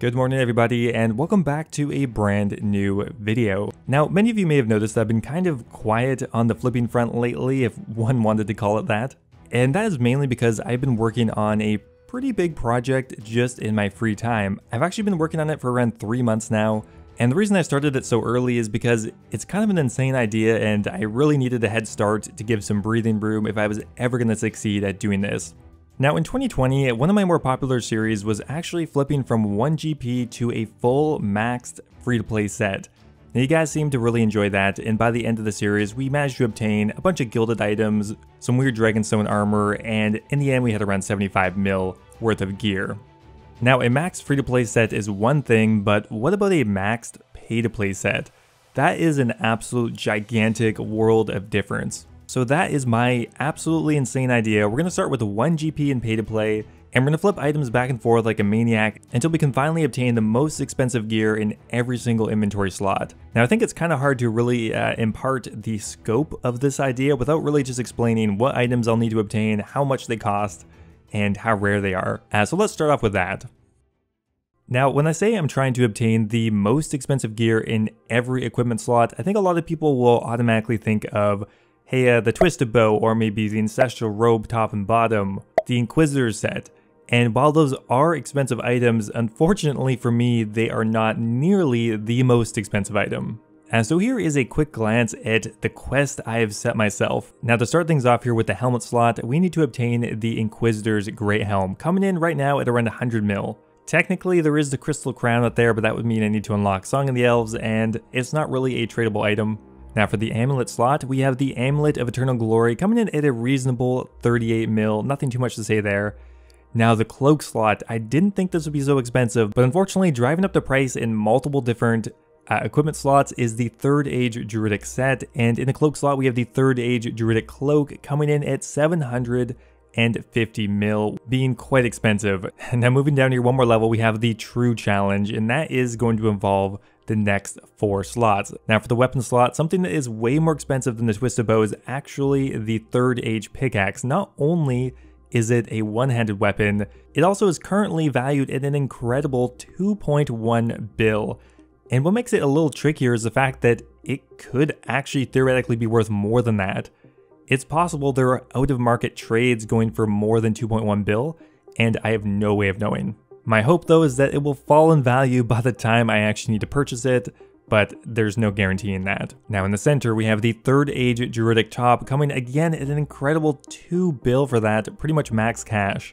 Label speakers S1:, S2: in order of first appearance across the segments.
S1: Good morning everybody, and welcome back to a brand new video. Now, many of you may have noticed I've been kind of quiet on the flipping front lately, if one wanted to call it that. And that is mainly because I've been working on a pretty big project just in my free time. I've actually been working on it for around 3 months now, and the reason I started it so early is because it's kind of an insane idea and I really needed a head start to give some breathing room if I was ever going to succeed at doing this. Now in 2020, one of my more popular series was actually flipping from 1 GP to a full maxed free-to-play set. Now you guys seem to really enjoy that, and by the end of the series we managed to obtain a bunch of gilded items, some weird dragonstone armor, and in the end we had around 75 mil worth of gear. Now a maxed free-to-play set is one thing, but what about a maxed pay-to-play set? That is an absolute gigantic world of difference. So that is my absolutely insane idea. We're going to start with 1 GP in pay-to-play, and we're going to flip items back and forth like a maniac until we can finally obtain the most expensive gear in every single inventory slot. Now I think it's kind of hard to really impart the scope of this idea without really just explaining what items I'll need to obtain, how much they cost, and how rare they are. So let's start off with that. Now, when I say I'm trying to obtain the most expensive gear in every equipment slot, I think a lot of people will automatically think of, hey, the Twisted Bow, or maybe the Ancestral Robe top and bottom, the Inquisitor set. And while those are expensive items, unfortunately for me, they are not nearly the most expensive item. And so here is a quick glance at the quest I have set myself. Now to start things off here with the helmet slot, we need to obtain the Inquisitor's Great Helm, coming in right now at around 100 mil. Technically there is the Crystal Crown out there, but that would mean I need to unlock Song of the Elves, and it's not really a tradable item. Now for the Amulet slot, we have the Amulet of Eternal Glory coming in at a reasonable 38 mil, nothing too much to say there. Now the Cloak slot, I didn't think this would be so expensive, but unfortunately driving up the price in multiple different equipment slots is the 3rd Age Druidic set, and in the Cloak slot we have the 3rd Age Druidic Cloak coming in at 750 mil, being quite expensive. Now moving down here one more level, we have the True Challenge, and that is going to involve the next 4 slots. Now for the weapon slot, something that is way more expensive than the Twisted Bow is actually the 3rd Age pickaxe. Not only is it a one-handed weapon, it also is currently valued at an incredible 2.1 bill. And what makes it a little trickier is the fact that it could actually theoretically be worth more than that. It's possible there are out-of-market trades going for more than 2.1 bill, and I have no way of knowing. My hope though is that it will fall in value by the time I actually need to purchase it, but there's no guarantee in that. Now in the center we have the 3rd Age Druidic top coming again at an incredible 2 bill for that, pretty much max cash.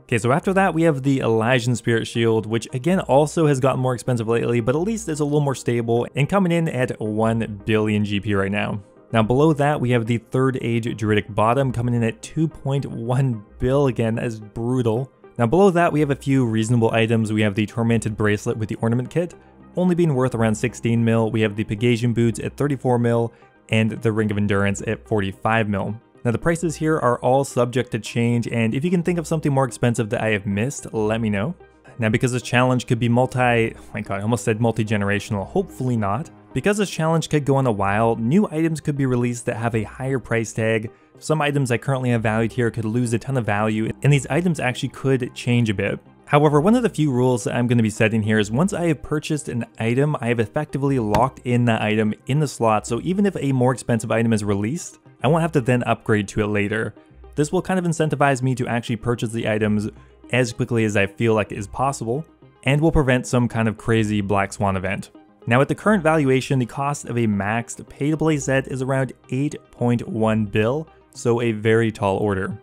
S1: Okay, so after that we have the Elysian Spirit Shield, which again also has gotten more expensive lately, but at least it's a little more stable and coming in at 1 billion GP right now. Now below that we have the 3rd Age Druidic bottom coming in at 2.1 bill, again, that is brutal. Now below that we have a few reasonable items. We have the Tormented Bracelet with the Ornament Kit, only being worth around 16 mil. We have the Pegasian Boots at 34 mil, and the Ring of Endurance at 45 mil. Now the prices here are all subject to change, and if you can think of something more expensive that I have missed, let me know. Now because this challenge could be I almost said multi-generational, hopefully not. Because this challenge could go on a while, new items could be released that have a higher price tag. Some items I currently have valued here could lose a ton of value, and these items actually could change a bit. However, one of the few rules that I'm going to be setting here is once I have purchased an item, I have effectively locked in that item in the slot, so even if a more expensive item is released, I won't have to then upgrade to it later. This will kind of incentivize me to actually purchase the items as quickly as I feel like is possible, and will prevent some kind of crazy Black Swan event. Now at the current valuation, the cost of a maxed pay-to-play set is around 8.1 bill, so a very tall order.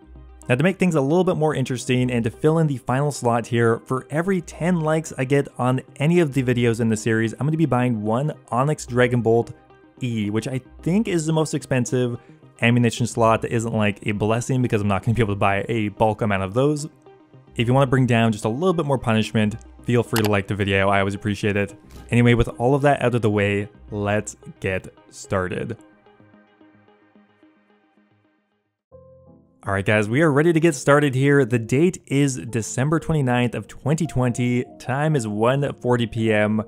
S1: Now to make things a little bit more interesting and to fill in the final slot here, for every 10 likes I get on any of the videos in the series, I'm going to be buying 1 Onyx Dragonbolt E, which I think is the most expensive ammunition slot that isn't like a blessing because I'm not going to be able to buy a bulk amount of those. If you want to bring down just a little bit more punishment, feel free to like the video, I always appreciate it. Anyway, with all of that out of the way, let's get started. Alright guys, we are ready to get started here. The date is December 29th of 2020, time is 1:40 p.m,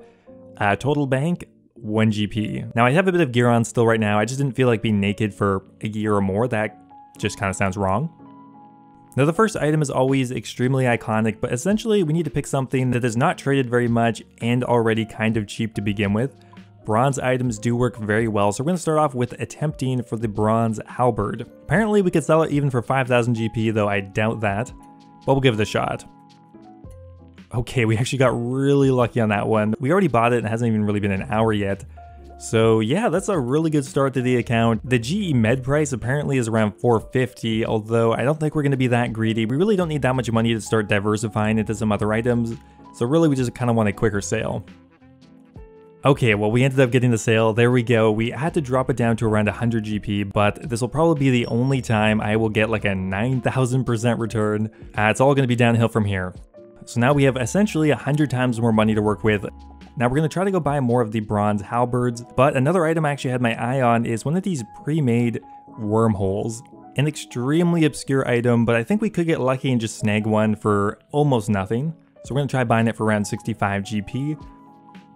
S1: total bank 1 GP. Now I have a bit of gear on still right now, I just didn't feel like being naked for a year or more, that just kind of sounds wrong. Now the first item is always extremely iconic, but essentially we need to pick something that is not traded very much and already kind of cheap to begin with. Bronze items do work very well, so we're going to start off with attempting for the bronze halberd. Apparently we could sell it even for 5,000 GP, though I doubt that, but we'll give it a shot. Okay, we actually got really lucky on that one. We already bought it and it hasn't even really been an hour yet. So yeah, that's a really good start to the account. The GE med price apparently is around 450, although I don't think we're going to be that greedy. We really don't need that much money to start diversifying into some other items, so really we just kind of want a quicker sale. Okay, well we ended up getting the sale, there we go. We had to drop it down to around 100 GP, but this will probably be the only time I will get like a 9,000% return. It's all going to be downhill from here. So now we have essentially 100 times more money to work with. Now we're going to try to go buy more of the bronze halberds, but another item I actually had my eye on is one of these pre-made wormholes. An extremely obscure item, but I think we could get lucky and just snag one for almost nothing. So we're going to try buying it for around 65 GP.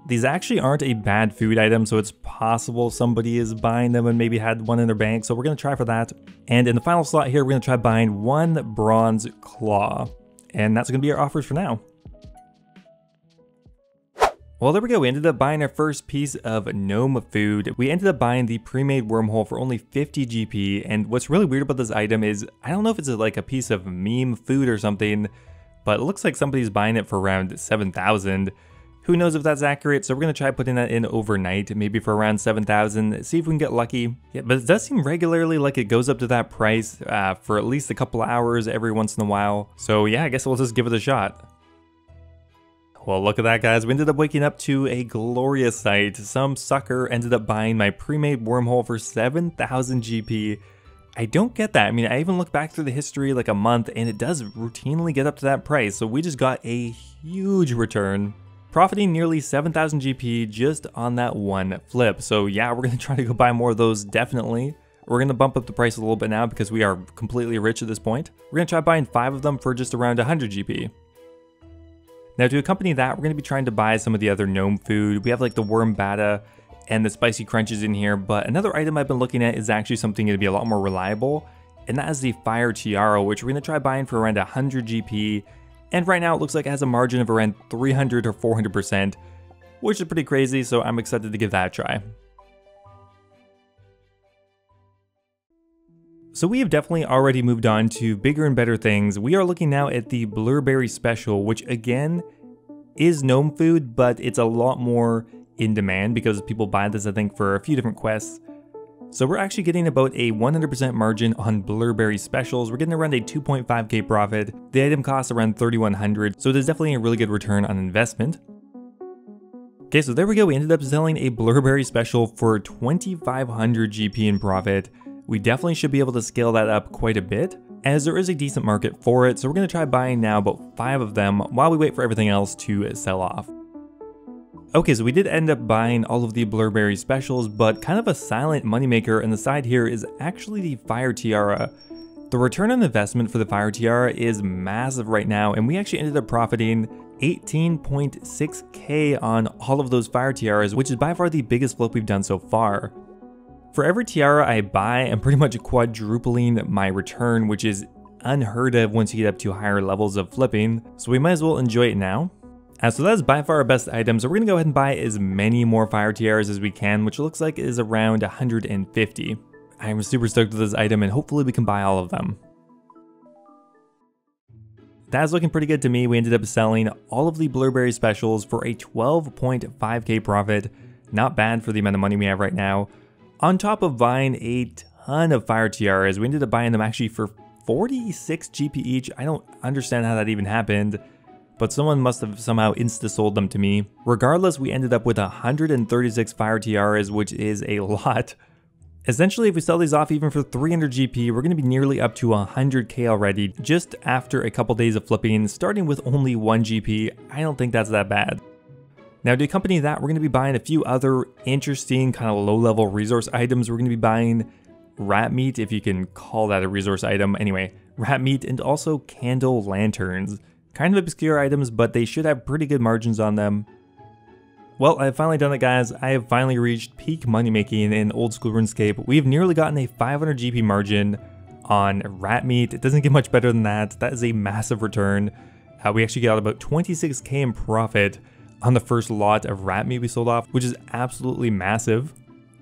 S1: These actually aren't a bad food item, so it's possible somebody is buying them and maybe had one in their bank, so we're going to try for that. And in the final slot here, we're going to try buying one bronze claw. And that's going to be our offers for now. Well, there we go. We ended up buying our first piece of gnome food. We ended up buying the pre-made wormhole for only 50 GP. And what's really weird about this item is, I don't know if it's like a piece of meme food or something, but it looks like somebody's buying it for around 7,000. Who knows if that's accurate, so we're going to try putting that in overnight, maybe for around 7,000, see if we can get lucky. Yeah, but it does seem regularly like it goes up to that price for at least a couple of hours every once in a while. So yeah, I guess we'll just give it a shot. Well, look at that, guys. We ended up waking up to a glorious sight. Some sucker ended up buying my pre-made wormhole for 7,000 GP. I don't get that. I mean, I even looked back through the history like a month, and it does routinely get up to that price. So we just got a huge return, profiting nearly 7,000 GP just on that one flip. So yeah, we're going to try to go buy more of those, definitely. We're going to bump up the price a little bit now because we are completely rich at this point. We're going to try buying 5 of them for just around 100 GP. Now to accompany that, we're going to be trying to buy some of the other gnome food. We have like the worm bata and the spicy crunches in here, but another item I've been looking at is actually something going to be a lot more reliable, and that is the fire tiara, which we're going to try buying for around 100 GP. And right now it looks like it has a margin of around 300 or 400%, which is pretty crazy, so I'm excited to give that a try. So we have definitely already moved on to bigger and better things. We are looking now at the Blurberry Special, which again is gnome food, but it's a lot more in demand because people buy this, I think, for a few different quests. So we're actually getting about a 100% margin on Blurberry Specials. We're getting around a 2.5k profit. The item costs around 3,100, so it is definitely a really good return on investment. Okay, so there we go. We ended up selling a Blurberry Special for 2,500 GP in profit. We definitely should be able to scale that up quite a bit, as there is a decent market for it. So we're going to try buying now about 5 of them while we wait for everything else to sell off. Okay, so we did end up buying all of the Blurberry Specials, but kind of a silent moneymaker on the side here is actually the Fire Tiara. The return on investment for the Fire Tiara is massive right now, and we actually ended up profiting 18.6k on all of those Fire Tiaras, which is by far the biggest flip we've done so far. For every tiara I buy, I'm pretty much quadrupling my return, which is unheard of once you get up to higher levels of flipping, so we might as well enjoy it now. So that is by far our best item, so we're going to go ahead and buy as many more fire tiaras as we can, which looks like is around 150. I'm super stoked with this item, and hopefully we can buy all of them. That's looking pretty good to me. We ended up selling all of the Blurberry Specials for a 12.5k profit. Not bad for the amount of money we have right now. On top of buying a ton of fire tiaras, we ended up buying them actually for 46 GP each. I don't understand how that even happened, but someone must have somehow insta-sold them to me. Regardless, we ended up with 136 fire tiaras, which is a lot. Essentially, if we sell these off even for 300 GP, we're going to be nearly up to 100k already, just after a couple days of flipping, starting with only 1 GP. I don't think that's that bad. Now to accompany that, we're going to be buying a few other interesting kind of low-level resource items. We're going to be buying rat meat, if you can call that a resource item. Anyway, rat meat and also candle lanterns. Kind of obscure items, but they should have pretty good margins on them. Well, I've finally done it, guys. I have finally reached peak money making in old school RuneScape. We've nearly gotten a 500 GP margin on rat meat. It doesn't get much better than that. That is a massive return. We actually got about 26k in profit on the first lot of rat meat we sold off, which is absolutely massive.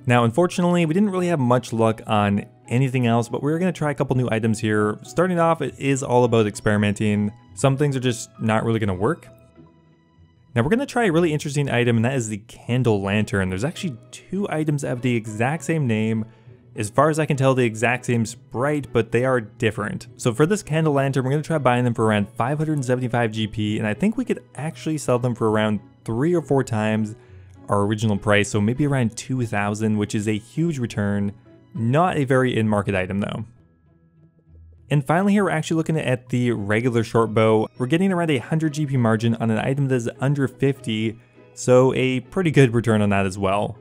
S1: Now, unfortunately, we didn't really have much luck on anything else, but we're going to try a couple new items here. Starting off, it is all about experimenting. Some things are just not really going to work. Now we're going to try a really interesting item, and that is the candle lantern. There's actually 2 items that have the exact same name. As far as I can tell, the exact same sprite, but they are different. So for this candle lantern, we're going to try buying them for around 575 GP, and I think we could actually sell them for around 3 or 4 times our original price, so maybe around 2,000, which is a huge return. Not a very in-market item though. And finally here, we're actually looking at the regular short bow. We're getting around 100 GP margin on an item that is under 50, so a pretty good return on that as well.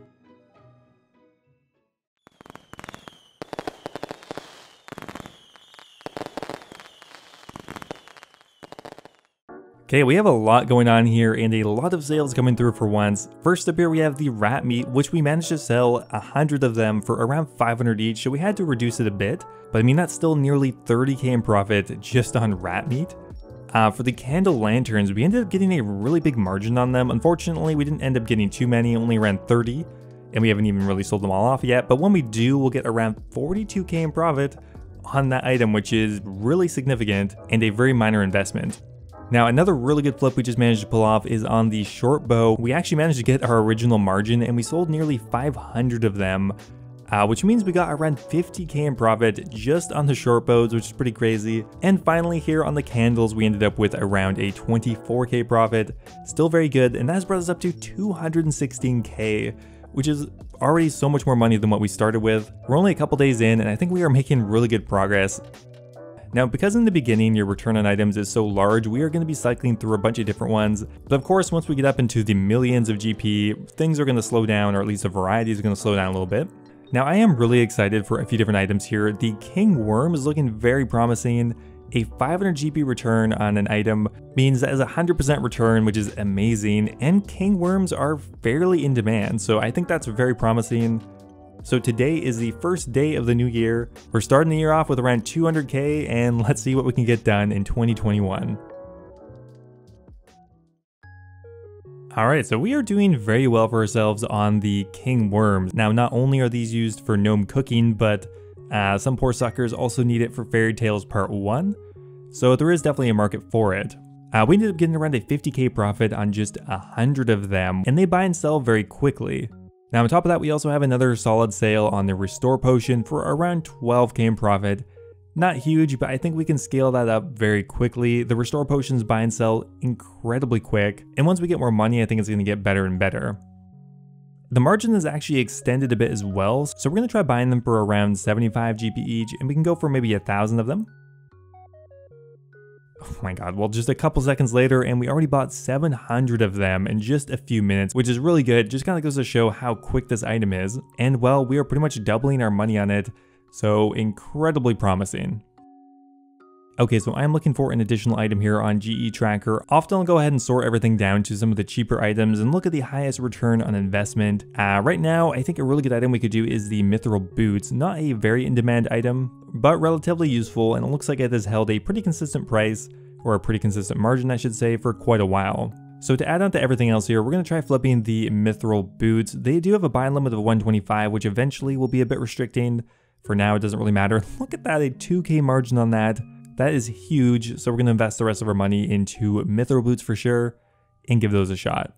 S1: Okay, we have a lot going on here and a lot of sales coming through for once. First up here we have the rat meat, which we managed to sell 100 of them for around 500 each, so we had to reduce it a bit. But I mean, that's still nearly 30k in profit just on rat meat. For the candle lanterns, we ended up getting a really big margin on them. Unfortunately, we didn't end up getting too many, only around 30. And we haven't even really sold them all off yet. But when we do, we'll get around 42k in profit on that item, which is really significant and a very minor investment. Now, another really good flip we just managed to pull off is on the short bow. We actually managed to get our original margin and we sold nearly 500 of them, which means we got around 50k in profit just on the short bows, which is pretty crazy. And finally here on the candles, we ended up with around a 24k profit, still very good, and that has brought us up to 216k, which is already so much more money than what we started with. We're only a couple days in, and I think we are making really good progress. Now, because in the beginning your return on items is so large, we are going to be cycling through a bunch of different ones. But of course, once we get up into the millions of GP, things are going to slow down, or at least the variety is going to slow down a little bit. Now, I am really excited for a few different items here. The king worm is looking very promising. A 500 GP return on an item means that is a 100% return, which is amazing. And king worms are fairly in demand, so I think that's very promising. So today is the first day of the new year. We're starting the year off with around 200k, and let's see what we can get done in 2021. Alright, so we are doing very well for ourselves on the king worms. Now, not only are these used for gnome cooking, but some poor suckers also need it for Fairy Tales Part 1. So there is definitely a market for it. We ended up getting around a 50k profit on just 100 of them, and they buy and sell very quickly. Now on top of that, we also have another solid sale on the Restore Potion for around 12k in profit. Not huge, but I think we can scale that up very quickly. The Restore Potions buy and sell incredibly quick, and once we get more money, I think it's going to get better and better. The margin is actually extended a bit as well, so we're going to try buying them for around 75 GP each, and we can go for maybe 1,000 of them. Oh my god, well, just a couple seconds later and we already bought 700 of them in just a few minutes, which is really good. Just kind of goes to show how quick this item is. And well, we are pretty much doubling our money on it, so incredibly promising. Okay, so I'm looking for an additional item here on GE Tracker. Often I'll go ahead and sort everything down to some of the cheaper items and look at the highest return on investment. Right now, I think a really good item we could do is the Mithril Boots. Not a very in-demand item, but relatively useful, and it looks like it has held a pretty consistent price, or a pretty consistent margin I should say, for quite a while. So to add on to everything else here, we're going to try flipping the Mithril Boots. They do have a buy limit of 125, which eventually will be a bit restricting. For now, it doesn't really matter. Look at that, a 2k margin on that. That is huge, so we're going to invest the rest of our money into Mithril Boots for sure, and give those a shot.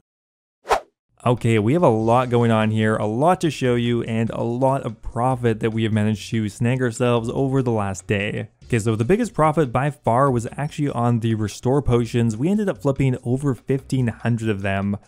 S1: Okay, we have a lot going on here, a lot to show you, and a lot of profit that we have managed to snag ourselves over the last day. Okay, so the biggest profit by far was actually on the Restore Potions. We ended up flipping over 1,500 of them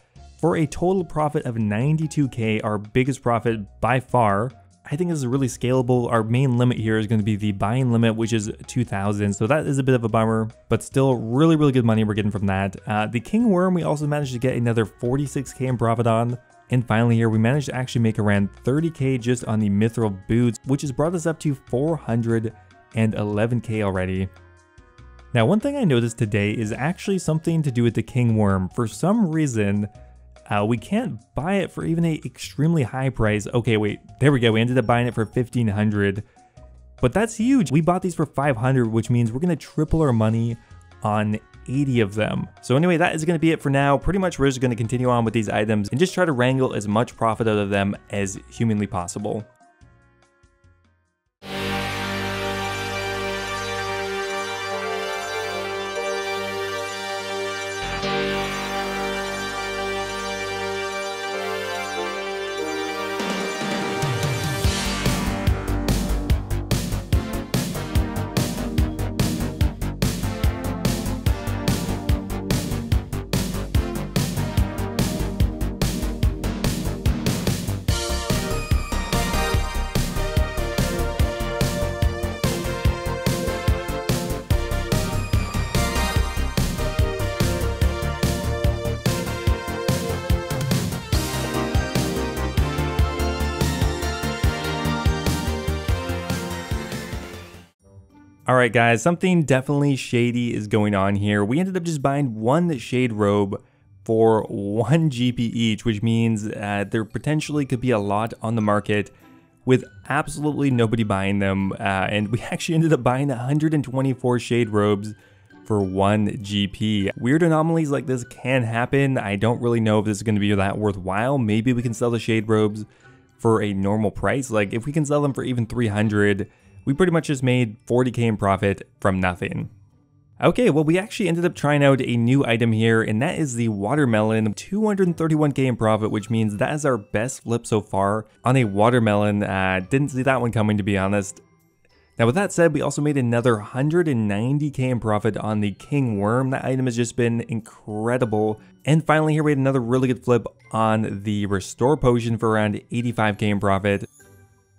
S1: for a total profit of 92k, our biggest profit by far. I think this is really scalable. Our main limit here is going to be the buying limit, which is 2,000. So that is a bit of a bummer, but still really, really good money we're getting from that. The King Worm, we also managed to get another 46k in profit on. And finally here, we managed to actually make around 30k just on the Mithril Boots, which has brought us up to 411k already. Now, one thing I noticed today is actually something to do with the King Worm. For some reason, we can't buy it for even a extremely high price. Okay, wait, there we go. We ended up buying it for 1,500. But that's huge. We bought these for 500, which means we're going to triple our money on 80 of them. So anyway, that is going to be it for now. Pretty much we're just going to continue on with these items and just try to wrangle as much profit out of them as humanly possible. Alright guys, something definitely shady is going on here. We ended up just buying one shade robe for 1 GP each, which means there potentially could be a lot on the market with absolutely nobody buying them. And we actually ended up buying 124 shade robes for 1 GP. Weird anomalies like this can happen. I don't really know if this is going to be that worthwhile. Maybe we can sell the shade robes for a normal price. Like if we can sell them for even 300, we pretty much just made 40k in profit from nothing. Okay, well we actually ended up trying out a new item here, and that is the watermelon. 231k in profit, which means that is our best flip so far on a watermelon. Didn't see that one coming, to be honest. Now with that said, we also made another 190k in profit on the king worm. That item has just been incredible. And finally here we had another really good flip on the restore potion for around 85k in profit.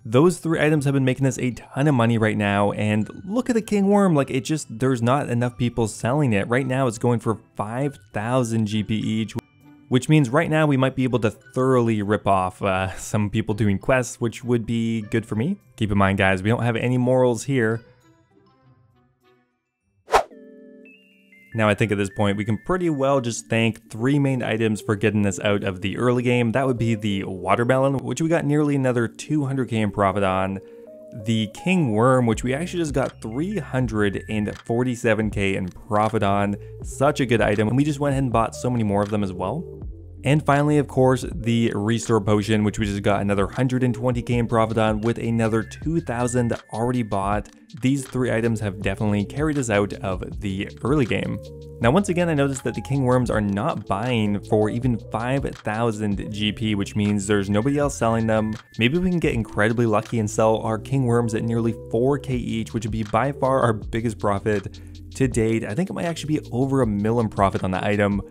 S1: Those 3 items have been making us a ton of money right now, and look at the king worm, like there's not enough people selling it. Right now it's going for 5,000 GP each, which means right now we might be able to thoroughly rip off some people doing quests, which would be good for me. Keep in mind guys, we don't have any morals here. Now I think at this point we can pretty well just thank 3 main items for getting us out of the early game. That would be the watermelon, which we got nearly another 200k in profit on. The king worm, which we actually just got 347k in profit on. Such a good item, and we just went ahead and bought so many more of them as well. And finally, of course, the restore potion, which we just got another 120k in profit on with another 2,000 already bought. These 3 items have definitely carried us out of the early game. Now, once again, I noticed that the king worms are not buying for even 5,000 GP, which means there's nobody else selling them. Maybe we can get incredibly lucky and sell our king worms at nearly 4k each, which would be by far our biggest profit to date. I think it might actually be over $1 million profit on that item,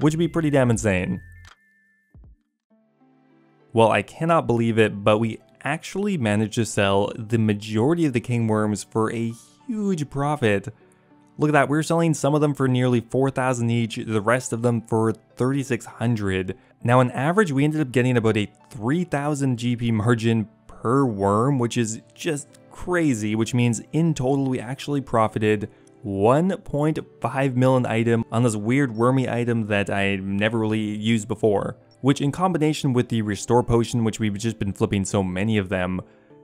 S1: which would be pretty damn insane. Well, I cannot believe it, but we actually managed to sell the majority of the king worms for a huge profit. Look at that, we're selling some of them for nearly 4,000 each, the rest of them for 3,600. Now on average, we ended up getting about a 3,000 GP margin per worm, which is just crazy, which means in total we actually profited 1.5 million item on this weird wormy item that I never really used before, which in combination with the restore potion, which we've just been flipping so many of them,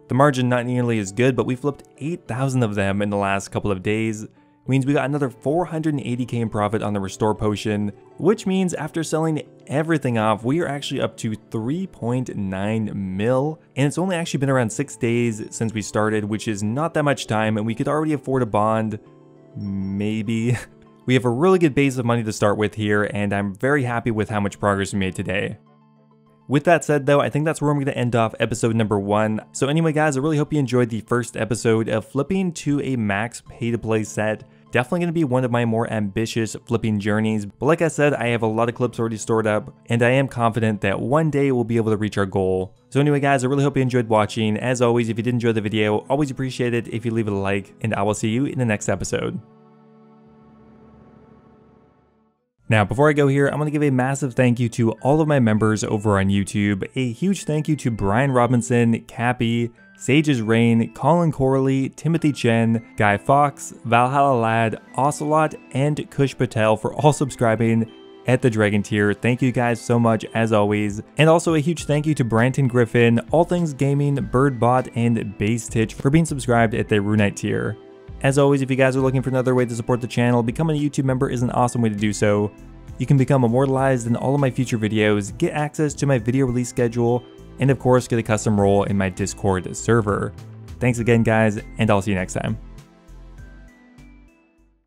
S1: the margin not nearly as good, but we flipped 8,000 of them in the last couple of days. Means we got another 480k in profit on the restore potion, which means after selling everything off, we are actually up to 3.9 mil, and it's only actually been around 6 days since we started, which is not that much time, and we could already afford a bond. Maybe. We have a really good base of money to start with here, and I'm very happy with how much progress we made today. With that said though, I think that's where I'm going to end off episode number 1. So anyway guys, I really hope you enjoyed the first episode of flipping to a max pay-to-play set. Definitely going to be one of my more ambitious flipping journeys, but like I said, I have a lot of clips already stored up, and I am confident that one day we'll be able to reach our goal. So anyway guys, I really hope you enjoyed watching. As always, if you did enjoy the video, always appreciate it if you leave it a like, and I will see you in the next episode. Now, before I go here, I'm going to give a massive thank you to all of my members over on YouTube. A huge thank you to Brian Robinson, Cappy, Sage's Reign, Colin Corley, Timothy Chen, Guy Fox, Valhalla Lad, Ocelot, and Kush Patel for all subscribing. at the Dragon tier. Thank you guys so much as always. And also a huge thank you to Branton Griffin, All Things Gaming, Birdbot, and Base Titch for being subscribed at the Runite tier. As always, if you guys are looking for another way to support the channel, becoming a YouTube member is an awesome way to do so. You can become immortalized in all of my future videos, get access to my video release schedule, and of course get a custom role in my Discord server. Thanks again guys, and I'll see you next time.